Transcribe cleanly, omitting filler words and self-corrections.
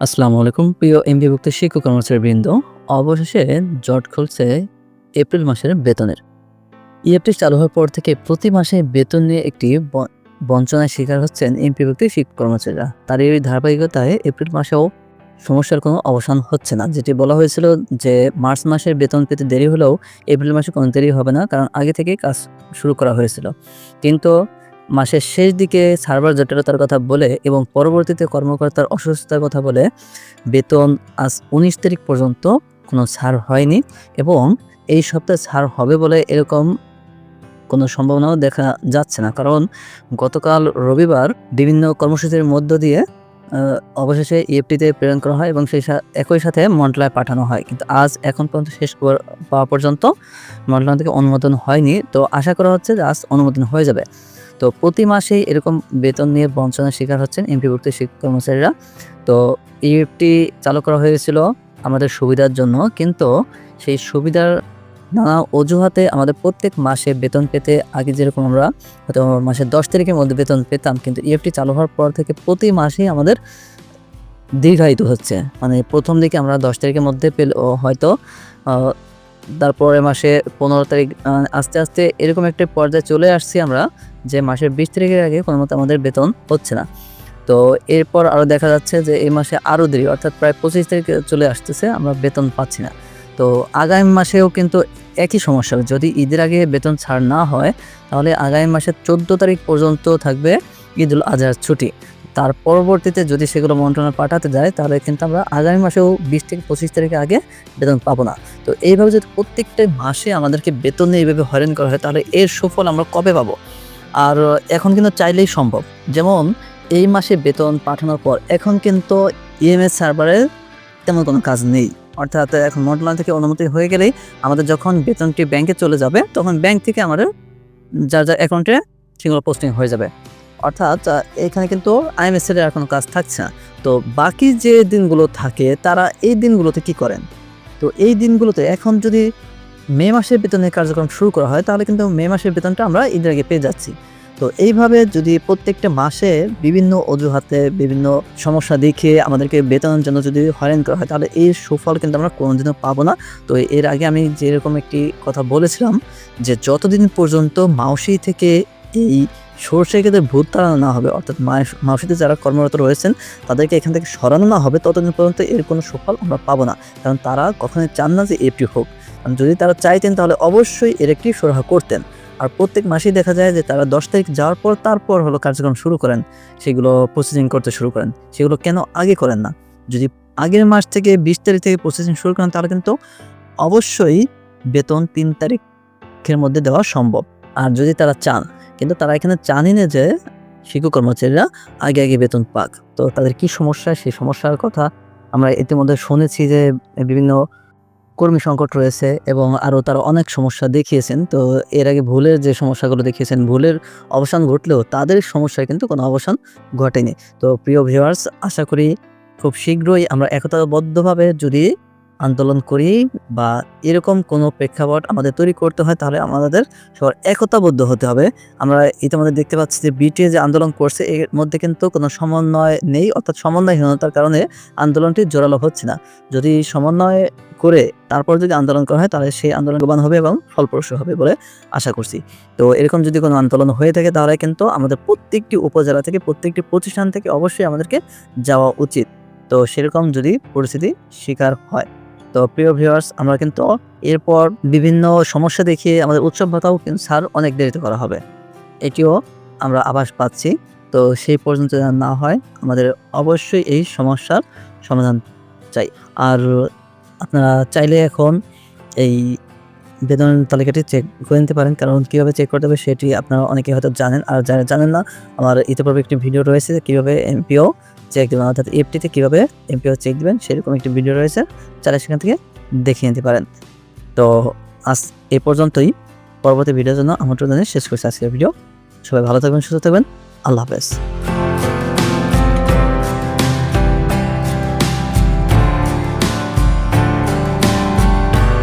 আসসালামু আলাইকুম প্রিয় এমবিভুক্ত শিক্ষক কর্মচারীবৃন্দ। অবশেষে জট খুলছে এপ্রিল মাসের বেতনের। ইএফটি চালু হওয়ার পর থেকে প্রতি মাসে বেতন নিয়ে একটি বঞ্চনার শিকার হচ্ছেন এমপিভুক্ত শিক্ষক কর্মচারীরা। তার এই ধারাবাহিকতায় এপ্রিল মাসেও সমস্যার কোনো অবসান হচ্ছে না। যেটি বলা হয়েছিল যে মার্চ মাসের বেতন পেতে দেরি হলেও এপ্রিল মাসে কোনো দেরি হবে না, কারণ আগে থেকেই কাজ শুরু করা হয়েছিল। কিন্তু মাসের শেষ দিকে সার্ভার জটিলতার কথা বলে এবং পরবর্তীতে কর্মকর্তার অসুস্থতার কথা বলে বেতন আজ ১৯ তারিখ পর্যন্ত কোনো ছাড় হয়নি এবং এই সপ্তাহে ছাড় হবে বলে এরকম কোনো সম্ভাবনাও দেখা যাচ্ছে না। কারণ গতকাল রবিবার বিভিন্ন কর্মসূচির মধ্য দিয়ে অবশেষে ইএফটিতে প্রেরণ করা হয় এবং সেই একই সাথে মন্ত্রণালয়ে পাঠানো হয়। কিন্তু আজ এখন পর্যন্ত শেষ পাওয়া পর্যন্ত মন্ত্রণালয় থেকে অনুমোদন হয়নি। তো আশা করা হচ্ছে যে আজ অনুমোদন হয়ে যাবে। তো প্রতি মাসেই এরকম বেতন নিয়ে বঞ্চনার শিকার হচ্ছেন এমপিভুক্ত শিক্ষক কর্মচারীরা। তো ইএফটি চালু করা হয়েছিল আমাদের সুবিধার জন্য, কিন্তু সেই সুবিধার নানা অজুহাতে আমাদের প্রত্যেক মাসে বেতন পেতে আগে যেরকম আমরা হয়তো মাসের 10 তারিখের মধ্যে বেতন পেতাম, কিন্তু ইএফটি চালু হওয়ার পর থেকে প্রতি মাসেই আমাদের দীর্ঘায়িত হচ্ছে। মানে প্রথম দিকে আমরা 10 তারিখের মধ্যে পেলেও হয়তো তারপরের মাসে 15 তারিখ আস্তে আস্তে এরকম একটা পর্যায়ে চলে আসছি আমরা যে মাসের 20 তারিখের আগে কোনো মতে আমাদের বেতন হচ্ছে না। তো এরপর আরও দেখা যাচ্ছে যে এই মাসে আরও দেরি, অর্থাৎ প্রায় 25 তারিখে চলে আসতেছে, আমরা বেতন পাচ্ছি না। তো আগামী মাসেও কিন্তু একই সমস্যা। যদি ঈদের আগে বেতন ছাড় না হয় তাহলে আগামী মাসের 14 তারিখ পর্যন্ত থাকবে ঈদুল আজহার ছুটি। তার পরবর্তীতে যদি সেগুলো মন্ত্রণালয়ে পাঠাতে যায় তাহলে কিন্তু আমরা আগামী মাসেও 20 থেকে 25 তারিখের আগে বেতন পাবো না। তো এইভাবে যদি প্রত্যেকটা মাসে আমাদেরকে বেতন নিয়ে এইভাবে হয়রান করা হয় তাহলে এর সুফল আমরা কবে পাবো? আর এখন কিন্তু চাইলেই সম্ভব। যেমন এই মাসে বেতন পাঠানোর পর এখন কিন্তু ইএমএস সার্ভারের তেমন কোনো কাজ নেই। অর্থাৎ এখন মন্ত্রণালয় থেকে অনুমতি হয়ে গেলেই আমাদের যখন বেতনটি ব্যাংকে চলে যাবে তখন ব্যাংক থেকে আমাদের যার অ্যাকাউন্টে সেগুলো পোস্টিং হয়ে যাবে। অর্থাৎ এখানে কিন্তু আইএমএস-এর আর কোনো কাজ থাকছে না। তো বাকি যে দিনগুলো থাকে তারা এই দিনগুলোতে কি করেন? তো এই দিনগুলোতে এখন যদি মে মাসের বেতনের কার্যক্রম শুরু করা হয় তাহলে কিন্তু মে মাসের বেতনটা আমরা ঈদের আগে পেয়ে যাচ্ছি। তো এইভাবে যদি প্রত্যেকটা মাসে বিভিন্ন অজুহাতে বিভিন্ন সমস্যা দেখিয়ে আমাদেরকে বেতনের জন্য যদি হয়রান করা হয় তাহলে এর সুফল কিন্তু আমরা কোনোদিনও পাবো না। তো এর আগে আমি যেরকম একটি কথা বলেছিলাম যে যতদিন পর্যন্ত মাউসি থেকে এই সরষে ক্ষেতে ভূত তাড়ানো না হবে, অর্থাৎ মাউসিতে যারা কর্মরত রয়েছেন তাদেরকে এখান থেকে সরানো না হবে ততদিন পর্যন্ত এর কোনো সুফল আমরা পাবো না। কারণ তারা কখনোই চান না যে এপ্রিল হোক। কারণ যদি তারা চাইতেন তাহলে অবশ্যই এর একটি সুরাহা করতেন। আর প্রত্যেক মাসেই দেখা যায় যে তারা 10 তারিখ যাওয়ার পর তারপর হলো কার্যক্রম শুরু করেন, সেগুলো প্রসেসিং করতে শুরু করেন। সেগুলো কেন আগে করেন না? যদি আগের মাস থেকে 20 তারিখ থেকে প্রসেসিং শুরু করেন তাহলে কিন্তু অবশ্যই বেতন 3 তারিখের মধ্যে দেওয়া সম্ভব। আর যদি তারা চান, কিন্তু তারা এখানে চানই না যে শিক্ষক কর্মচারীরা আগে বেতন পাক। তো তাদের কি সমস্যা, সেই সমস্যার কথা আমরা ইতিমধ্যে শুনেছি যে বিভিন্ন কর্মী সংকট রয়েছে এবং আরও তারা অনেক সমস্যা দেখিয়েছেন। তো এর আগে ভুলের যে সমস্যাগুলো দেখিয়েছেন, ভুলের অবসান ঘটলেও তাদের সমস্যায় কিন্তু কোনো অবসান ঘটেনি। তো প্রিয় ভিউয়ার্স, আশা করি খুব শীঘ্রই আমরা একতাবদ্ধভাবে যদি আন্দোলন করি বা এরকম কোনো প্রেক্ষাপট আমাদের তৈরি করতে হয় তাহলে আমাদের সবার একতাবদ্ধ হতে হবে। আমরা ইতিমধ্যে দেখতে পাচ্ছি যে বিটিএ যে আন্দোলন করছে এর মধ্যে কিন্তু কোনো সমন্বয় নেই, অর্থাৎ সমন্বয়হীনতার কারণে আন্দোলনটি জোরালো হচ্ছে না। যদি সমন্বয় করে তারপর যদি আন্দোলন করা হয় তাহলে সেই আন্দোলন লাভবান হবে এবং ফলপ্রসূ হবে বলে আশা করছি। তো এরকম যদি কোনো আন্দোলন হয়ে থাকে তাহলে কিন্তু আমাদের প্রত্যেকটি উপজেলা থেকে প্রত্যেকটি প্রতিষ্ঠান থেকে অবশ্যই আমাদেরকে যাওয়া উচিত। তো সেরকম যদি পরিস্থিতি শিকার হয়, তো প্রিয় ভিউয়ার্স, আমরা কিন্তু এরপর বিভিন্ন সমস্যা দেখিয়ে আমাদের উৎসব ভাতাও কিন্তু ছাড় অনেক দেরিতে করা হবে, এটিও আমরা আভাস পাচ্ছি। তো সেই পর্যন্ত যেন না হয় আমাদের অবশ্যই এই সমস্যার সমাধান চাই। আর আপনারা চাইলে এখন এই বেতন তালিকাটি চেক করে নিতে পারেন, কারণ কীভাবে চেক করতে হবে সেটি আপনারা অনেকে হয়তো জানেন। আর যারা জানেন না, আমার ইতিপূর্বে একটি ভিডিও রয়েছে কীভাবে এমপিও চেক দেবেন, অর্থাৎ এফটিতে কীভাবে এমপিও চেক দেবেন সেরকম একটি ভিডিও রয়েছে, চাইলে সেখান থেকে দেখে নিতে পারেন। তো আজ এ পর্যন্তই। পরবর্তী ভিডিওর জন্য আমন্ত্রণ জানিয়ে শেষ করছি আজকের ভিডিও। সবাই ভালো থাকবেন, সুস্থ থাকবেন। আল্লাহ হাফেজ।